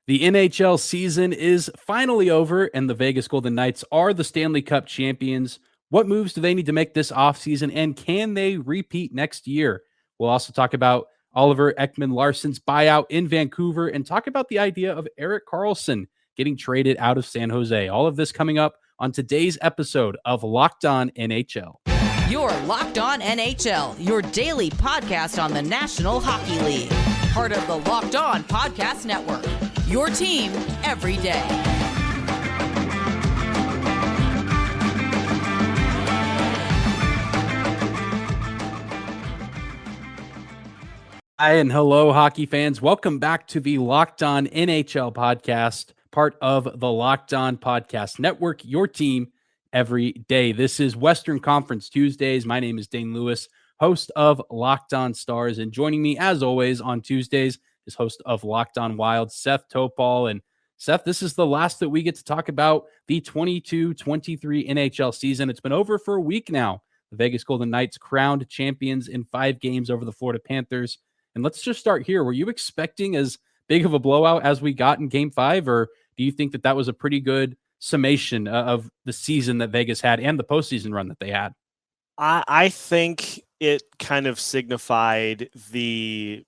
The NHL season is finally over, and the Vegas Golden Knights are the Stanley Cup champions. What moves do they need to make this offseason, and can they repeat next year? We'll also talk about Oliver Ekman-Larsson's buyout in Vancouver and talk about the idea of Erik Karlsson getting traded out of San Jose. All of this coming up on today's episode of Locked On NHL. You're Locked On NHL, your daily podcast on the National Hockey League. Part of the Locked On Podcast Network, your team every day. Hi and hello, hockey fans. Welcome back to the Locked On NHL podcast, part of the Locked On Podcast Network, your team every day. This is Western Conference Tuesdays. My name is Dane Lewis, host of Locked On Stars, and joining me as always on Tuesdays is host of Locked On Wild, Seth Toupal. And Seth, this is the last that we get to talk about the 22-23 NHL season. It's been over for a week now. The Vegas Golden Knights crowned champions in 5 games over the Florida Panthers. And let's just start here. Were you expecting as big of a blowout as we got in Game 5, or do you think that that was a pretty good summation of the season that Vegas had and the postseason run that they had? I think it kind of signified the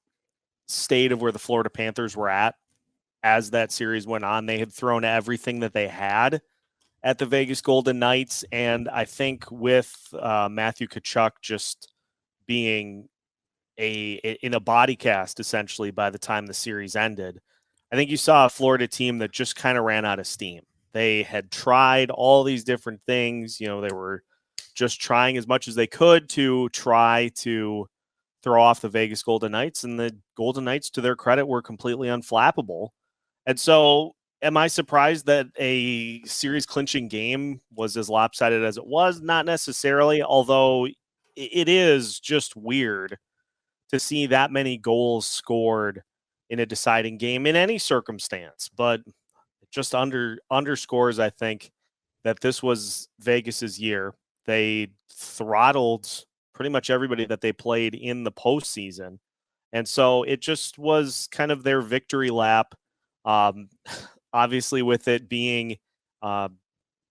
state of where the Florida Panthers were at as that series went on. They had thrown everything that they had at the Vegas Golden Knights, and I think with Matthew Tkachuk just being in a body cast essentially by the time the series ended, I think you saw a Florida team that just kind of ran out of steam. They had tried all these different things. They were just trying as much as they could to try to throw off the Vegas Golden Knights, and the Golden Knights, to their credit, were completely unflappable. And so am I surprised that a series clinching game was as lopsided as it was? Not necessarily, although it is just weird to see that many goals scored in a deciding game in any circumstance. But it just underscores, I think, that this was Vegas's year. They throttled pretty much everybody that they played in the postseason. And so it just was kind of their victory lap. Obviously, with it being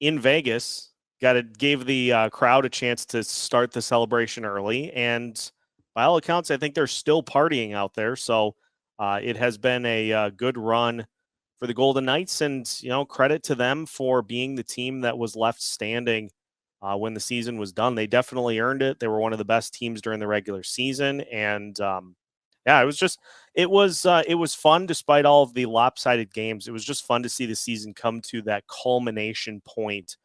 in Vegas, gave the crowd a chance to start the celebration early. And by all accounts, I think they're still partying out there. So it has been a good run for the Golden Knights, and credit to them for being the team that was left standing when the season was done. They definitely earned it. They were one of the best teams during the regular season, and it was fun despite all of the lopsided games. It was just fun to see the season come to that culmination point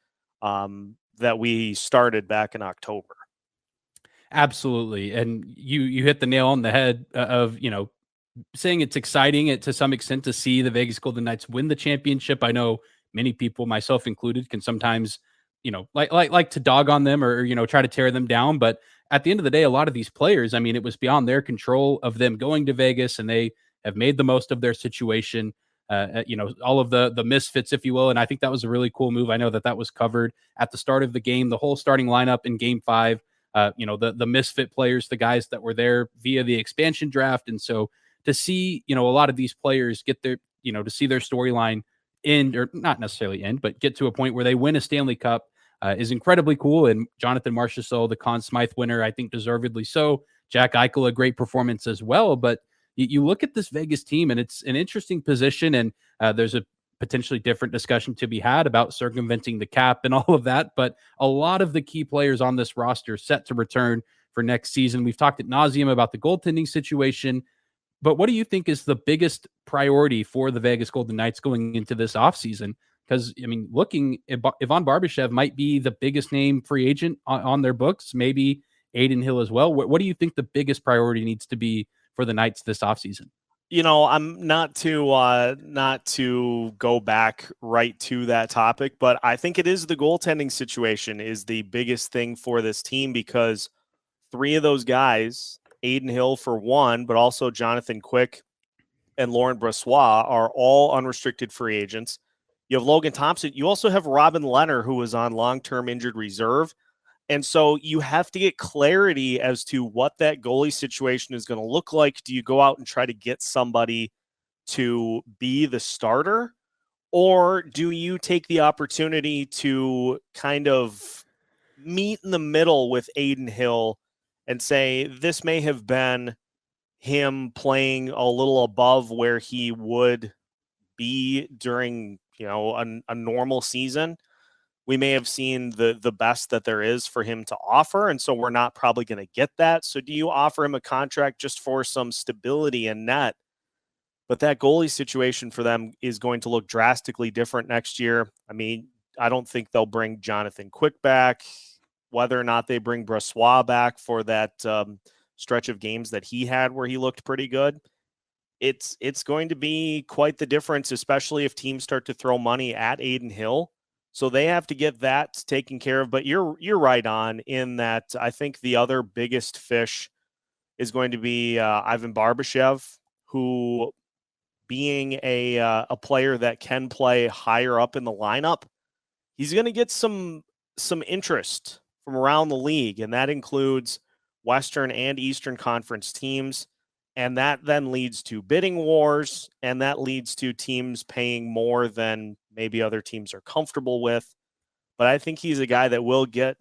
that we started back in October. Absolutely. And you hit the nail on the head of, saying it's exciting to some extent to see the Vegas Golden Knights win the championship. I know many people, myself included, can sometimes, like to dog on them or, try to tear them down. But at the end of the day, a lot of these players, it was beyond their control of them going to Vegas, and they have made the most of their situation. All of the misfits, if you will. And I think that was a really cool move. I know that was covered at the start of the game, the whole starting lineup in Game 5, the misfit players, the guys that were there via the expansion draft. And so to see, a lot of these players get their, to see their storyline end, or not necessarily end, but get to a point where they win a Stanley Cup is incredibly cool. And Jonathan Marchessault, the Conn Smythe winner, I think deservedly so. Jack Eichel, a great performance as well. But you look at this Vegas team, and it's an interesting position, and there's a potentially different discussion to be had about circumventing the cap and all of that. But a lot of the key players on this roster set to return for next season. We've talked ad nauseum about the goaltending situation, but what do you think is the biggest priority for the Vegas Golden Knights going into this offseason? Because, looking, Ivan Barbashev might be the biggest name free agent on their books, maybe Adin Hill as well. What do you think the biggest priority needs to be for the Knights this offseason? I'm not to go back right to that topic, but I think it is the goaltending situation is the biggest thing for this team, because 3 of those guys, Adin Hill for one, but also Jonathan Quick and Laurent Brossoit, are all unrestricted free agents. You have Logan Thompson. You also have Robin Lehner, who was on long-term injured reserve. And so you have to get clarity as to what that goalie situation is going to look like. Do you go out and try to get somebody to be the starter? Or do you take the opportunity to kind of meet in the middle with Adin Hill and say this may have been him playing a little above where he would be during, a normal season? We may have seen the best that there is for him to offer, and so we're not probably going to get that. So do you offer him a contract just for some stability and net? But that goalie situation for them is going to look drastically different next year. I mean, I don't think they'll bring Jonathan Quick back. Whether or not they bring Brossoit back for that stretch of games that he had where he looked pretty good, it's going to be quite the difference, especially if teams start to throw money at Adin Hill. So they have to get that taken care of. But you're right on in that. I think the other biggest fish is going to be Ivan Barbashev, who, being a player that can play higher up in the lineup, he's going to get some interest from around the league, and that includes Western and Eastern Conference teams. And that then leads to bidding wars, and that leads to teams paying more than maybe other teams are comfortable with. But I think he's a guy that will get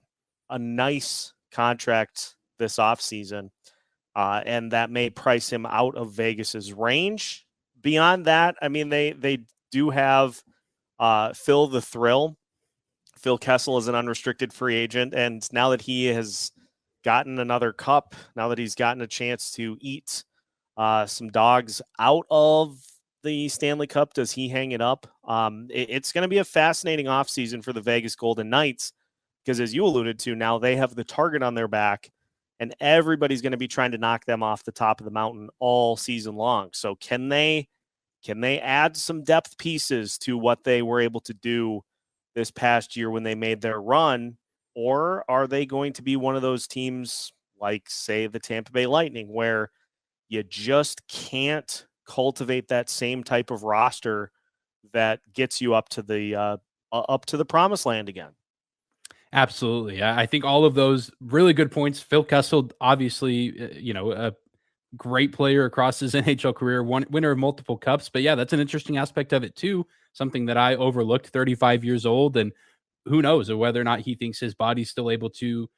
a nice contract this offseason, and that may price him out of Vegas's range. Beyond that, I mean, they do have Phil the Thrill. Phil Kessel is an unrestricted free agent, and now that he has gotten another cup, now that he's gotten a chance to eat some dogs out of the Stanley Cup, does he hang it up? It's going to be a fascinating offseason for the Vegas Golden Knights because, as you alluded to, now they have the target on their back, and everybody's going to be trying to knock them off the top of the mountain all season long. So can they add some depth pieces to what they were able to do this past year when they made their run, or are they going to be one of those teams like, say, the Tampa Bay Lightning, where you just can't cultivate that same type of roster that gets you up to the promised land again? Absolutely. I think all of those really good points. Phil Kessel, obviously, a great player across his NHL career, winner of multiple cups. But yeah, that's an interesting aspect of it too. Something that I overlooked, 35 years old. And who knows whether or not he thinks his body's still able to,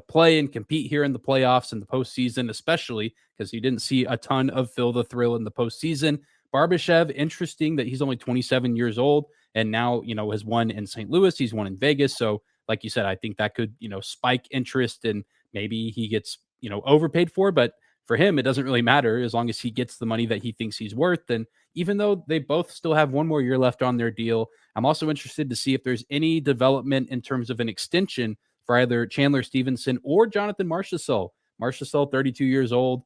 play and compete here in the playoffs and the postseason, especially because you didn't see a ton of Phil the Thrill in the postseason. Barbashev, interesting that he's only 27 years old and now, has won in St. Louis. He's won in Vegas. So like you said, I think that could, spike interest and maybe he gets, overpaid for, but for him, it doesn't really matter as long as he gets the money that he thinks he's worth. And even though they both still have one more year left on their deal, I'm also interested to see if there's any development in terms of an extension for either Chandler Stevenson or Jonathan Marchessault. Marchessault, 32 years old,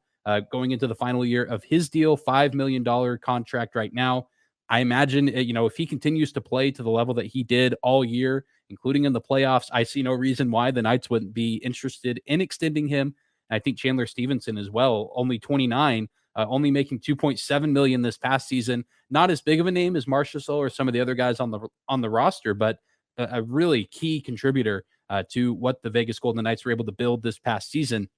going into the final year of his deal, $5 million contract right now. I imagine, if he continues to play to the level that he did all year, including in the playoffs, I see no reason why the Knights wouldn't be interested in extending him. I think Chandler Stevenson as well, only 29, only making $2.7 million this past season. Not as big of a name as Marchessault or some of the other guys on the roster, but a really key contributor to what the Vegas Golden Knights were able to build this past season.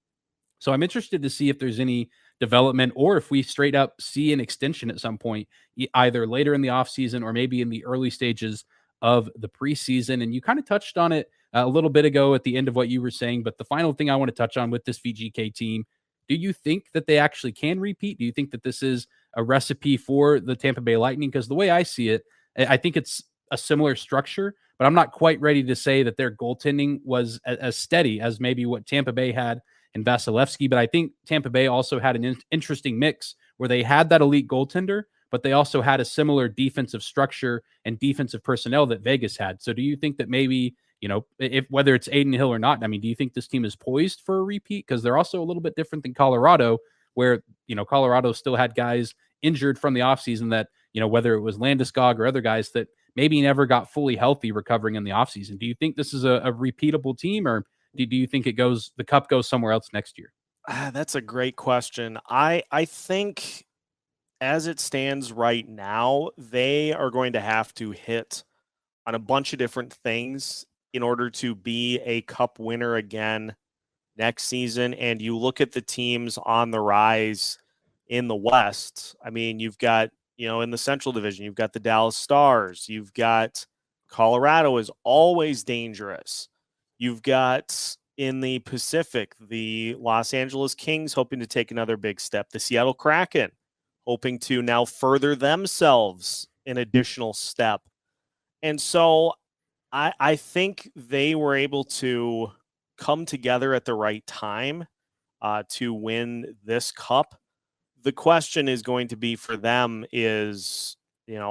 So I'm interested to see if there's any development or if we straight up see an extension at some point, either later in the offseason or maybe in the early stages of the preseason. And you kind of touched on it a little bit ago at the end of what you were saying. But the final thing I want to touch on with this VGK team, do you think that they actually can repeat? Do you think that this is a recipe for the Tampa Bay Lightning? Because the way I see it, I think it's a similar structure, but I'm not quite ready to say that their goaltending was as steady as maybe what Tampa Bay had in Vasilevsky. But I think Tampa Bay also had an interesting mix where they had that elite goaltender, but they also had a similar defensive structure and defensive personnel that Vegas had. So do you think that maybe, if whether it's Adin Hill or not, I mean, do you think this team is poised for a repeat? Because they're also a little bit different than Colorado, where, Colorado still had guys injured from the offseason that, whether it was Landeskog or other guys that maybe never got fully healthy recovering in the offseason. Do you think this is a repeatable team, or do you think the cup goes somewhere else next year? That's a great question. I think as it stands right now, they are going to have to hit on a bunch of different things in order to be a cup winner again next season. And you look at the teams on the rise in the West. I mean, you've got in the Central Division, you've got the Dallas Stars. You've got Colorado is always dangerous. You've got in the Pacific, the Los Angeles Kings hoping to take another big step. The Seattle Kraken hoping to now further themselves an additional step. And so I think they were able to come together at the right time to win this cup. The question is going to be for them is,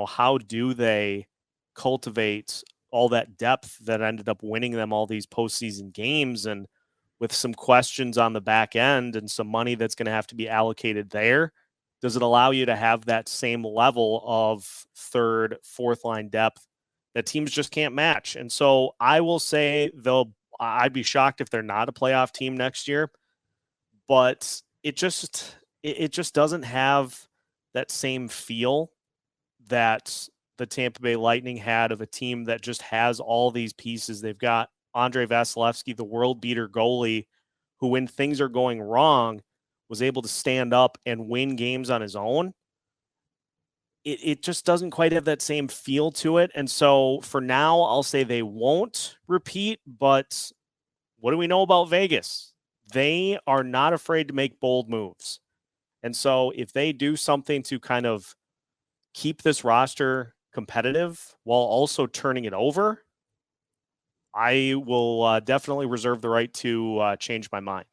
how do they cultivate all that depth that ended up winning them all these postseason games, and with some questions on the back end and some money that's going to have to be allocated there, does it allow you to have that same level of third, fourth line depth that teams just can't match? And so I will say I'd be shocked if they're not a playoff team next year, but it just doesn't have that same feel that the Tampa Bay Lightning had of a team that just has all these pieces. They've got Andrei Vasilevsky, the world beater goalie, who when things are going wrong was able to stand up and win games on his own. It just doesn't quite have that same feel to it. And so for now, I'll say they won't repeat, but what do we know about Vegas? They are not afraid to make bold moves. And so if they do something to kind of keep this roster competitive while also turning it over, I will definitely reserve the right to change my mind.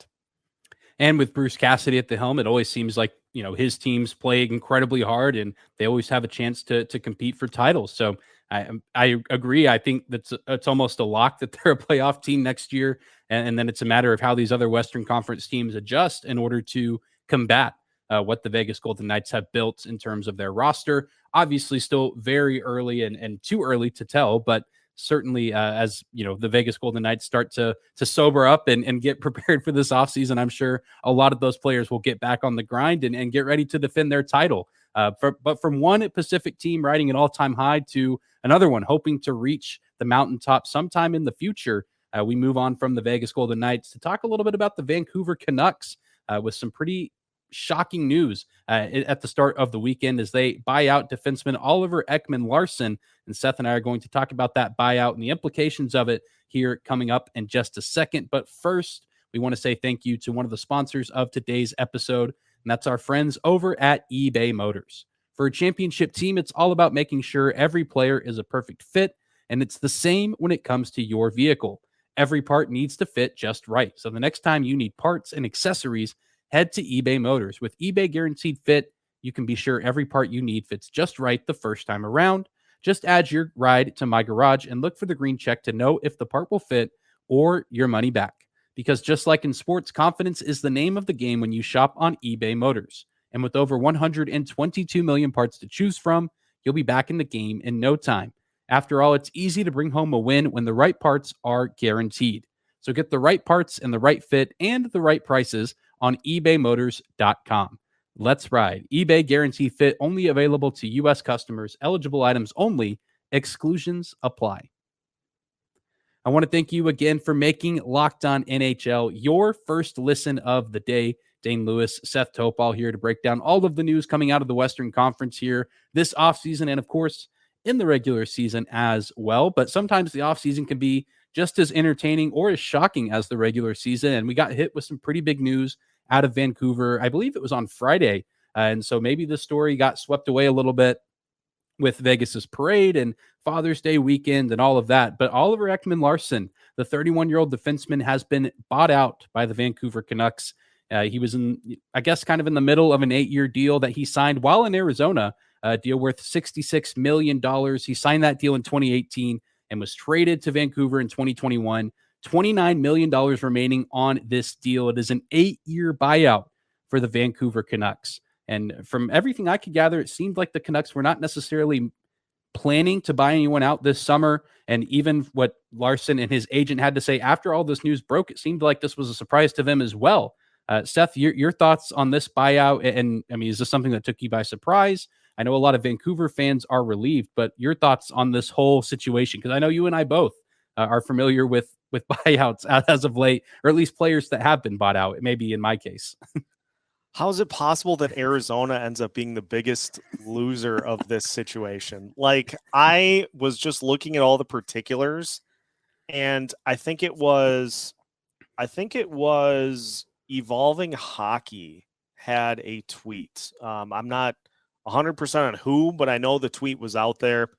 And with Bruce Cassidy at the helm, it always seems like, his teams play incredibly hard and they always have a chance to compete for titles. So I agree. I think it's almost a lock that they're a playoff team next year. And then it's a matter of how these other Western Conference teams adjust in order to combat what the Vegas Golden Knights have built in terms of their roster. Obviously still very early and too early to tell, but certainly as the Vegas Golden Knights start to sober up and get prepared for this offseason, I'm sure a lot of those players will get back on the grind and get ready to defend their title. But from one Pacific team riding an all-time high to another one hoping to reach the mountaintop sometime in the future, we move on from the Vegas Golden Knights to talk a little bit about the Vancouver Canucks with some pretty shocking news at the start of the weekend as they buy out defenseman Oliver Ekman-Larsson. And Seth and I are going to talk about that buyout and the implications of it here coming up in just a second. But first, we want to say thank you to one of the sponsors of today's episode, and that's our friends over at eBay Motors. For a championship team, it's all about making sure every player is a perfect fit, and it's the same when it comes to your vehicle. Every part needs to fit just right. So the next time you need parts and accessories, head to eBay Motors. With eBay Guaranteed Fit, you can be sure every part you need fits just right the first time around. Just add your ride to My Garage and look for the green check to know if the part will fit or your money back. Because just like in sports, confidence is the name of the game when you shop on eBay Motors. And with over 122 million parts to choose from, you'll be back in the game in no time. After all, it's easy to bring home a win when the right parts are guaranteed. So get the right parts and the right fit and the right prices on ebaymotors.com. Let's ride. eBay Guarantee Fit only available to U.S. customers. Eligible items only. Exclusions apply. I want to thank you again for making Locked On NHL your first listen of the day. Dane Lewis, Seth Toupal here to break down all of the news coming out of the Western Conference here this offseason and, of course, in the regular season as well. But sometimes the offseason can be just as entertaining or as shocking as the regular season. And we got hit with some pretty big news out of Vancouver. I believe it was on Friday. And so maybe the story got swept away a little bit with Vegas's parade and Father's Day weekend and all of that. But Oliver Ekman-Larsson, the 31-year-old defenseman, has been bought out by the Vancouver Canucks. He was kind of in the middle of an 8-year deal that he signed while in Arizona, a deal worth $66 million. He signed that deal in 2018 and was traded to Vancouver in 2021. $29 million remaining on this deal. It is an 8-year buyout for the Vancouver Canucks. And from everything I could gather, it seemed like the Canucks were not necessarily planning to buy anyone out this summer. And even what Larson and his agent had to say after all this news broke, it seemed like this was a surprise to them as well. Seth, your thoughts on this buyout? And I mean, is this something that took you by surprise? I know a lot of Vancouver fans are relieved, but your thoughts on this whole situation? Because I know you and I both are familiar with buyouts as of late, or at least players that have been bought out. It may be in my case. How is it possible that Arizona ends up being the biggest loser of this situation? Like, I was just looking at all the particulars, and I think it was Evolving Hockey had a tweet. I'm not 100% on who, but I know the tweet was out there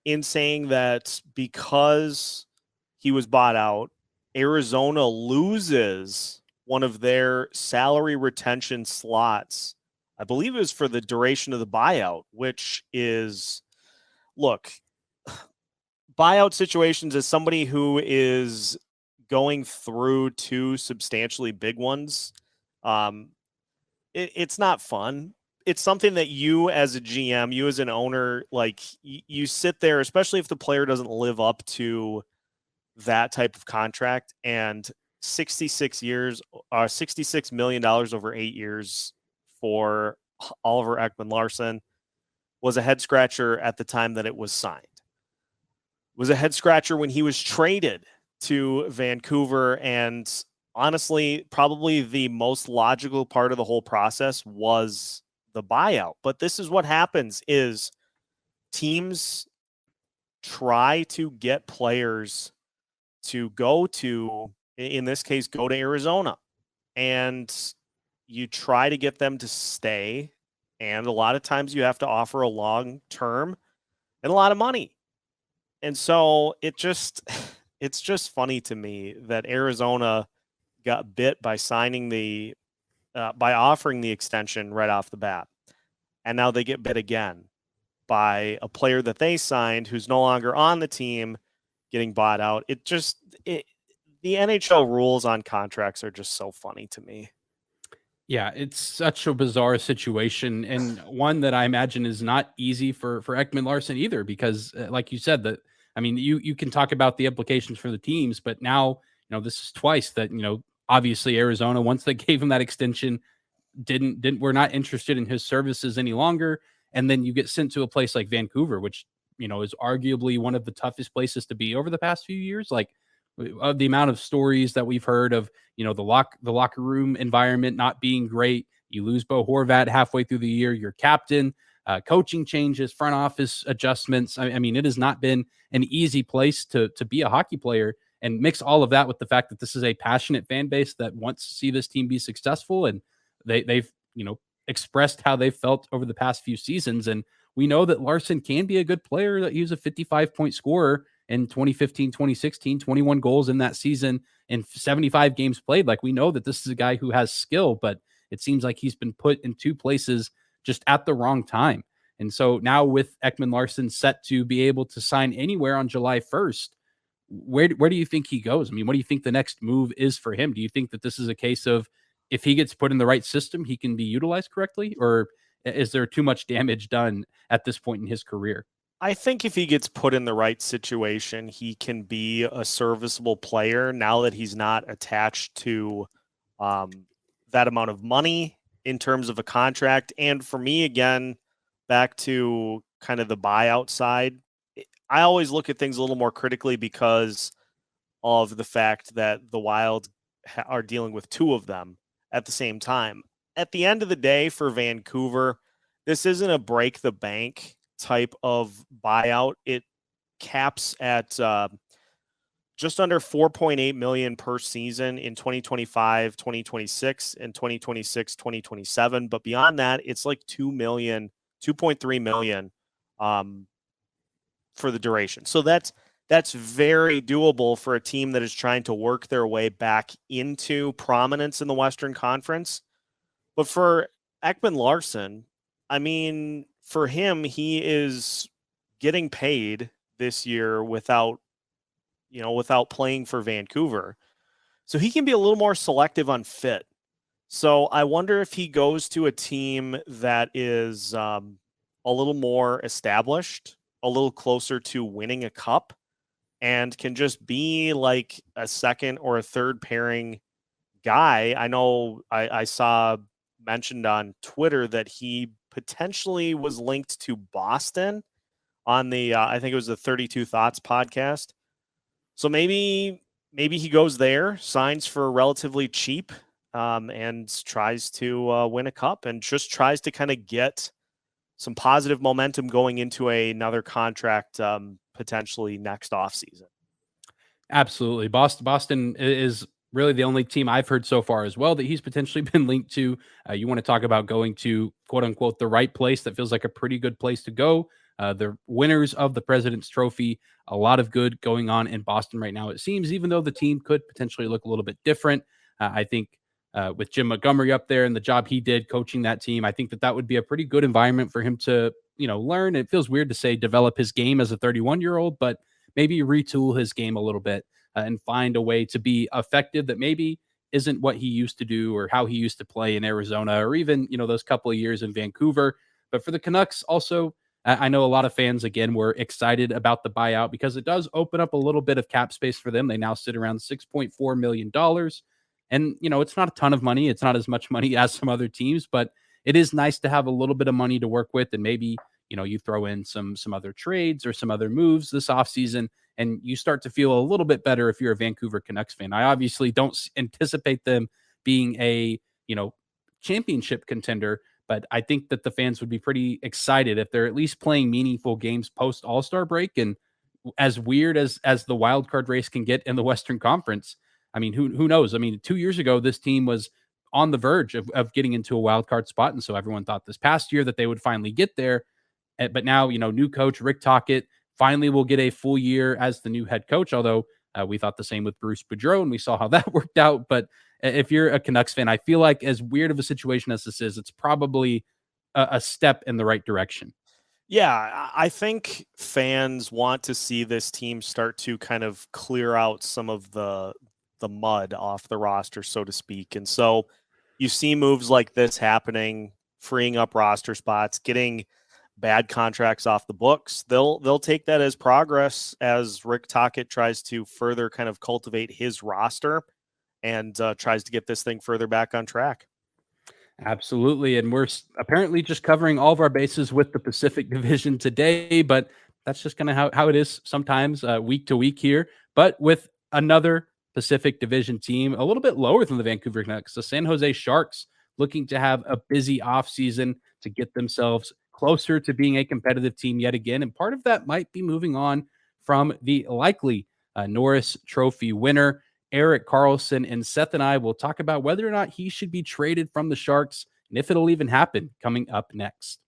in saying that because he was bought out, Arizona loses one of their salary retention slots. I believe it was for the duration of the buyout, which is, look, buyout situations, as somebody who is going through two substantially big ones, it's not fun. It's something that you as a GM, you as an owner, like you sit there, especially if the player doesn't live up to that type of contract, and 66 years, $66 million over 8 years for Oliver Ekman-Larsson was a head scratcher at the time that it was signed. Was a head scratcher when he was traded to Vancouver, and honestly, probably the most logical part of the whole process was the buyout. But this is what happens is teams try to get players to go to, in this case, go to Arizona. And you try to get them to stay. And a lot of times you have to offer a long term and a lot of money. And so it's just funny to me that Arizona got bit by by offering the extension right off the bat. And now they get bit again by a player that they signed who's no longer on the team getting bought out. The NHL rules on contracts are just so funny to me. Yeah, it's such a bizarre situation, and one that I imagine is not easy for Ekman-Larsson either, because like you said, that I mean, you can talk about the implications for the teams, but now this is twice that obviously Arizona, once they gave him that extension, didn't we're not interested in his services any longer, and then you get sent to a place like Vancouver, which is arguably one of the toughest places to be over the past few years. Like, of the amount of stories that we've heard of, the locker room environment not being great. You lose Bo Horvat halfway through the year, your captain, coaching changes, front office adjustments. I mean, it has not been an easy place to be a hockey player. And mix all of that with the fact that this is a passionate fan base that wants to see this team be successful, and they've expressed how they felt over the past few seasons. And we know that Larsson can be a good player, that he was a 55-point scorer in 2015, 2016, 21 goals in that season and 75 games played. Like, we know that this is a guy who has skill, but it seems like he's been put in two places just at the wrong time. And so now with Ekman-Larsson set to be able to sign anywhere on July 1st, where do you think he goes? I mean, what do you think the next move is for him? Do you think that this is a case of, if he gets put in the right system, he can be utilized correctly? Or is there too much damage done at this point in his career? I think if he gets put in the right situation, he can be a serviceable player now that he's not attached to that amount of money in terms of a contract. And for me, again, back to kind of the buyout side, I always look at things a little more critically because of the fact that the Wild are dealing with two of them at the same time. At the end of the day, for Vancouver, this isn't a break the bank type of buyout. It caps at just under $4.8 million per season in 2025, 2026, and 2026, 2027. But beyond that, it's like $2.3 million for the duration. So that's very doable for a team that is trying to work their way back into prominence in the Western Conference. But for Ekman-Larsson, I mean, for him, he is getting paid this year without playing for Vancouver. So he can be a little more selective on fit. So I wonder if he goes to a team that is a little more established, a little closer to winning a cup, and can just be like a second or a third pairing guy. I know I saw mentioned on Twitter that he potentially was linked to Boston on the I think it was the 32 Thoughts podcast. So maybe he goes there, signs for relatively cheap, and tries to win a cup and just tries to kind of get some positive momentum going into another contract potentially next offseason. Absolutely. Boston is really the only team I've heard so far as well that he's potentially been linked to. You want to talk about going to quote unquote the right place. That feels like a pretty good place to go. The winners of the President's Trophy, a lot of good going on in Boston right now, it seems, even though the team could potentially look a little bit different. I think with Jim Montgomery up there and the job he did coaching that team, I think that would be a pretty good environment for him to, learn. It feels weird to say develop his game as a 31-year-old, but maybe retool his game a little bit and find a way to be effective that maybe isn't what he used to do or how he used to play in Arizona or even, those couple of years in Vancouver. But for the Canucks also, I know a lot of fans, again, were excited about the buyout because it does open up a little bit of cap space for them. They now sit around $6.4 million. And, it's not a ton of money. It's not as much money as some other teams, but it is nice to have a little bit of money to work with. And maybe, you throw in some other trades or some other moves this offseason, and you start to feel a little bit better if you're a Vancouver Canucks fan. I obviously don't anticipate them being a, championship contender, but I think that the fans would be pretty excited if they're at least playing meaningful games post All-Star break. And as weird as the wild card race can get in the Western Conference, I mean, who knows? I mean, 2 years ago, this team was on the verge of getting into a wild card spot. And so everyone thought this past year that they would finally get there. But now, new coach Rick Tocchet finally will get a full year as the new head coach, although we thought the same with Bruce Boudreau, and we saw how that worked out. But if you're a Canucks fan, I feel like as weird of a situation as this is, it's probably a step in the right direction. Yeah, I think fans want to see this team start to kind of clear out some of the mud off the roster, so to speak. And so you see moves like this happening, freeing up roster spots, getting bad contracts off the books. They'll take that as progress as Rick Tocchet tries to further kind of cultivate his roster and tries to get this thing further back on track. Absolutely. And we're apparently just covering all of our bases with the Pacific Division today, but that's just kind of how it is sometimes week to week here. But with another Pacific Division team a little bit lower than the Vancouver Canucks, the San Jose Sharks, looking to have a busy offseason to get themselves closer to being a competitive team yet again. And part of that might be moving on from the likely Norris Trophy winner, Erik Karlsson. And Seth and I will talk about whether or not he should be traded from the Sharks and if it'll even happen coming up next.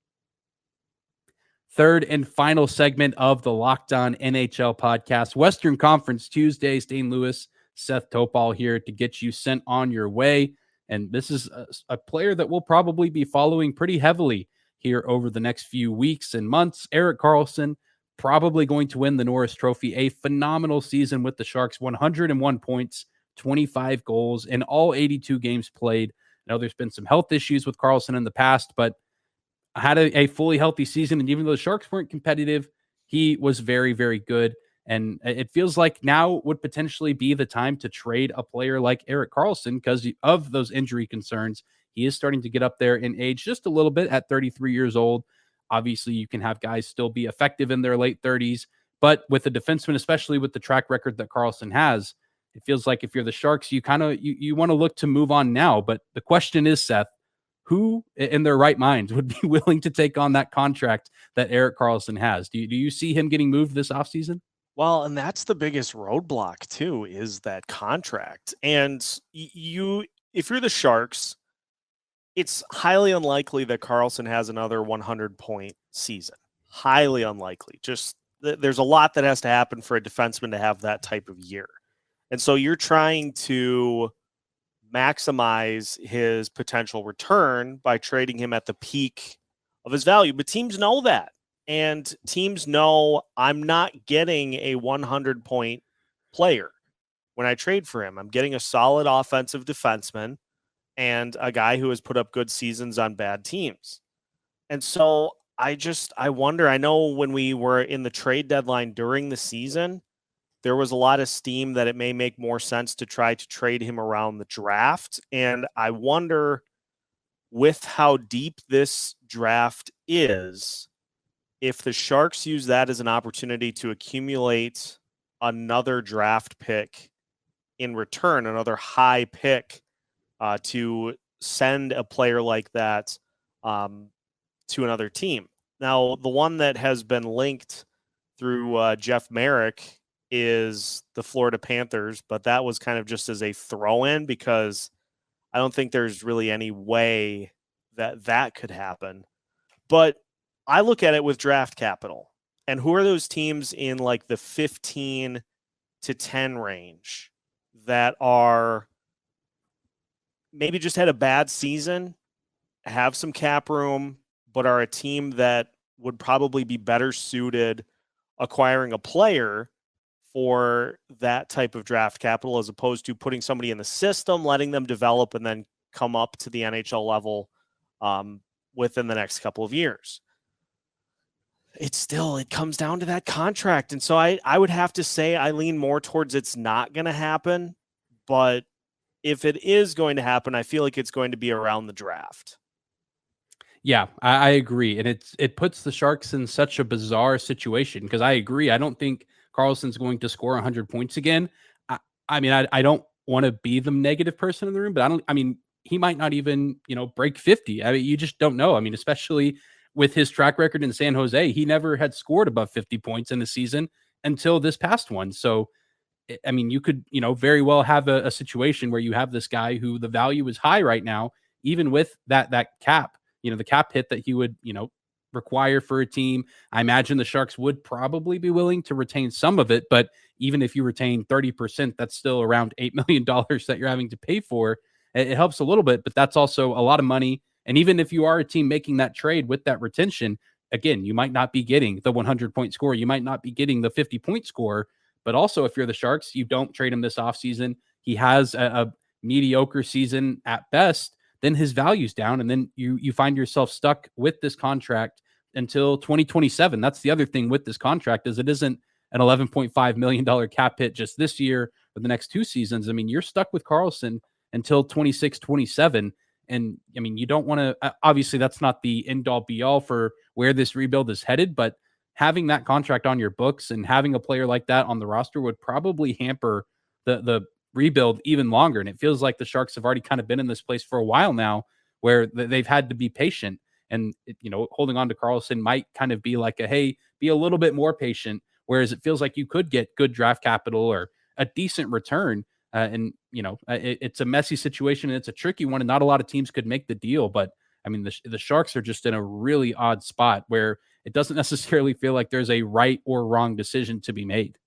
Third and final segment of the Locked On NHL podcast, Western Conference Tuesdays. Dane Lewis, Seth Toupal here to get you sent on your way. And this is a player that we'll probably be following pretty heavily here over the next few weeks and months. Erik Karlsson, probably going to win the Norris Trophy. A phenomenal season with the Sharks, 101 points, 25 goals in all 82 games played. I know there's been some health issues with Karlsson in the past, but had a fully healthy season. And even though the Sharks weren't competitive, he was very, very good. And it feels like now would potentially be the time to trade a player like Erik Karlsson because of those injury concerns. He is starting to get up there in age just a little bit at 33 years old. Obviously, you can have guys still be effective in their late 30s, but with a defenseman, especially with the track record that Karlsson has, it feels like if you're the Sharks, you kind of you want to look to move on now. But the question is, Seth, who in their right minds would be willing to take on that contract that Erik Karlsson has? Do you see him getting moved this offseason? Well, and that's the biggest roadblock too, is that contract. And if you're the Sharks, it's highly unlikely that Karlsson has another 100-point season. Highly unlikely. Just there's a lot that has to happen for a defenseman to have that type of year. And so you're trying to maximize his potential return by trading him at the peak of his value. But teams know that. And teams know I'm not getting a 100-point player when I trade for him. I'm getting a solid offensive defenseman and a guy who has put up good seasons on bad teams. And so I wonder, I know when we were in the trade deadline during the season, there was a lot of steam that it may make more sense to try to trade him around the draft. And I wonder, with how deep this draft is, if the Sharks use that as an opportunity to accumulate another draft pick in return, another high pick to send a player like that to another team. Now, the one that has been linked through Jeff Merrick is the Florida Panthers, but that was kind of just as a throw-in because I don't think there's really any way that that could happen. But I look at it with draft capital. And who are those teams in like the 15 to 10 range that are maybe just had a bad season, have some cap room, but are a team that would probably be better suited acquiring a player for that type of draft capital as opposed to putting somebody in the system, letting them develop, and then come up to the NHL level within the next couple of years. It comes down to that contract. And so I would have to say I lean more towards it's not going to happen. But if it is going to happen, I feel like it's going to be around the draft. Yeah, I agree. And it puts the Sharks in such a bizarre situation because I agree. I don't think Karlsson's going to score 100 points again. I don't want to be the negative person in the room, but he might not even, break 50. I mean, you just don't know. I mean, especially with his track record in San Jose, he never had scored above 50 points in a season until this past one. So, I mean, you could, very well have a situation where you have this guy who the value is high right now, even with that cap, the cap hit that he would, require for a team. I imagine the Sharks would probably be willing to retain some of it, but even if you retain 30%, that's still around $8 million that you're having to pay for. It helps a little bit, but that's also a lot of money. And even if you are a team making that trade with that retention, again, you might not be getting the 100-point score. You might not be getting the 50-point score. But also, if you're the Sharks, you don't trade him this offseason. He has a mediocre season at best, then his value's down, and then you find yourself stuck with this contract until 2027. That's the other thing with this contract is it isn't an $11.5 million cap hit just this year or the next two seasons. I mean, you're stuck with Karlsson until 26, 27. And I mean, you don't want to, obviously that's not the end all be all for where this rebuild is headed, but having that contract on your books and having a player like that on the roster would probably hamper the rebuild even longer. And it feels like the Sharks have already kind of been in this place for a while now where they've had to be patient. And, holding on to Karlsson might kind of be like hey, be a little bit more patient. Whereas it feels like you could get good draft capital or a decent return. It's a messy situation and it's a tricky one. And not a lot of teams could make the deal. But I mean, the Sharks are just in a really odd spot where it doesn't necessarily feel like there's a right or wrong decision to be made.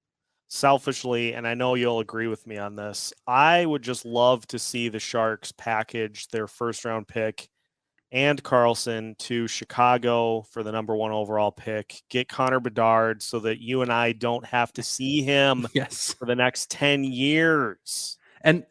Selfishly, and I know you'll agree with me on this, I would just love to see the Sharks package their first-round pick and Karlsson to Chicago for the number 1 overall pick, get Connor Bedard so that you and I don't have to see him for the next 10 years. And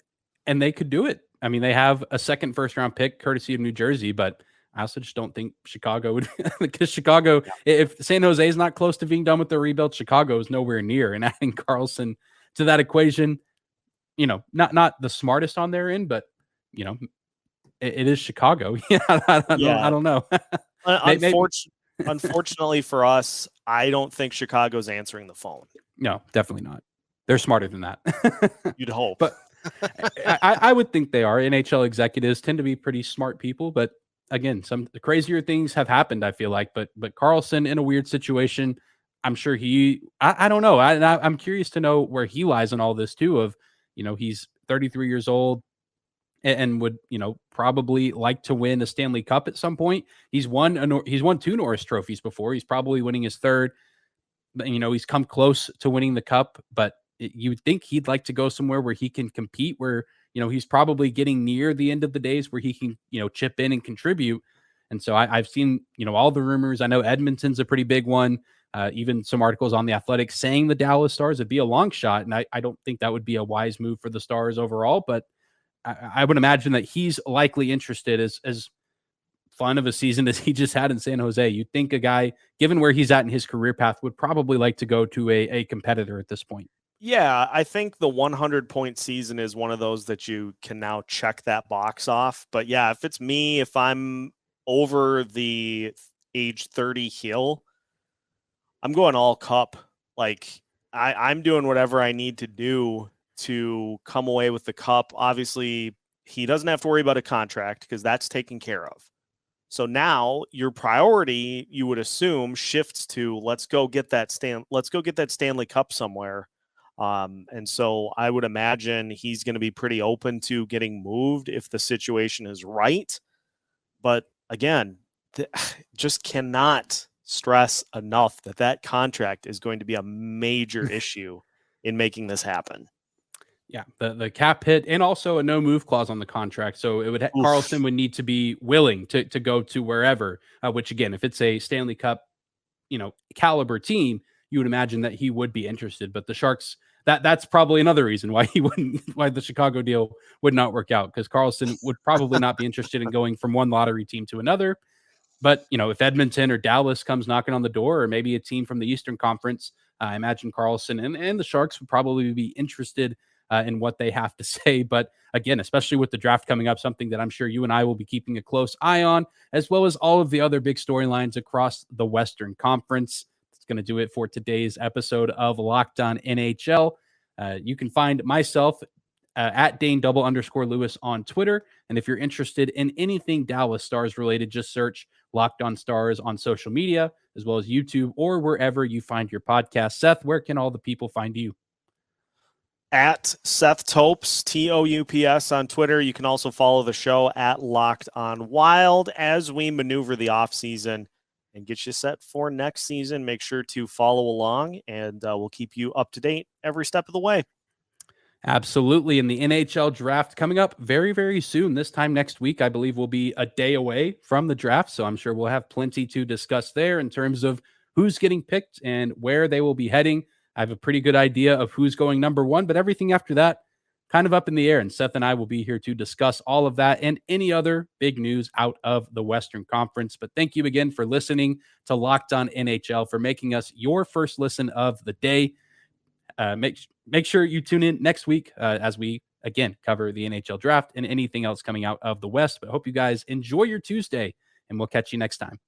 they could do it. I mean, they have a second first-round pick courtesy of New Jersey, but I also just don't think Chicago would, because Chicago, if San Jose is not close to being done with the rebuild, Chicago is nowhere near. And adding Karlsson to that equation, not the smartest on their end, but it is Chicago. I don't know. Unfortunately for us, I don't think Chicago's answering the phone. No, definitely not. They're smarter than that. You'd hope, but I would think they are. NHL executives tend to be pretty smart people, but again, some crazier things have happened, I feel like, but Karlsson in a weird situation. I'm sure I don't know. I'm curious to know where he lies in all this too of, he's 33 years old and would, probably like to win a Stanley Cup at some point. He's won 2 Norris trophies before. He's probably winning his third, but, he's come close to winning the cup, but you'd think he'd like to go somewhere where he can compete, where, he's probably getting near the end of the days where he can, chip in and contribute. And so I've seen, all the rumors. I know Edmonton's a pretty big one. Even some articles on The Athletic saying the Dallas Stars would be a long shot. And I don't think that would be a wise move for the Stars overall, but I would imagine that he's likely interested as fun of a season as he just had in San Jose. You'd think a guy, given where he's at in his career path, would probably like to go to a competitor at this point. Yeah, I think the 100-point season is one of those that you can now check that box off. But yeah, if it's me, if I'm over the age 30 hill, I'm going all cup. Like I'm doing whatever I need to do to come away with the cup. Obviously, He doesn't have to worry about a contract because that's taken care of. So now your priority, you would assume, shifts to let's go get that Stanley Cup somewhere. And so I would imagine he's going to be pretty open to getting moved if the situation is right. But again, just cannot stress enough that contract is going to be a major issue in making this happen. Yeah, the cap hit and also a no move clause on the contract. So it would Karlsson would need to be willing to go to wherever. Which again, if it's a Stanley Cup, caliber team, you would imagine that he would be interested. But the Sharks, that's probably another reason why why the Chicago deal would not work out, because Karlsson would probably not be interested in going from one lottery team to another. But if Edmonton or Dallas comes knocking on the door, or maybe a team from the Eastern Conference, I imagine Karlsson and the Sharks would probably be interested in what they have to say. But again, especially with the draft coming up, something that I'm sure you and I will be keeping a close eye on, as well as all of the other big storylines across the Western Conference. That's going to do it for today's episode of Locked On NHL. You can find myself at Dane_Lewis on Twitter. And if you're interested in anything Dallas Stars related, just search Locked On Stars on social media, as well as YouTube or wherever you find your podcast. Seth, where can all the people find you? At Seth Toups, Toups on Twitter. You can also follow the show at Locked On Wild as we maneuver the offseason and get you set for next season. Make sure to follow along, and we'll keep you up to date every step of the way. Absolutely. And the NHL draft coming up very, very soon. This time next week, I believe we'll be a day away from the draft. So I'm sure we'll have plenty to discuss there in terms of who's getting picked and where they will be heading. I have a pretty good idea of who's going number one, but everything after that, kind of up in the air. And Seth and I will be here to discuss all of that and any other big news out of the Western Conference. But thank you again for listening to Locked On NHL, for making us your first listen of the day. Make sure you tune in next week as we, again, cover the NHL draft and anything else coming out of the West. But I hope you guys enjoy your Tuesday, and we'll catch you next time.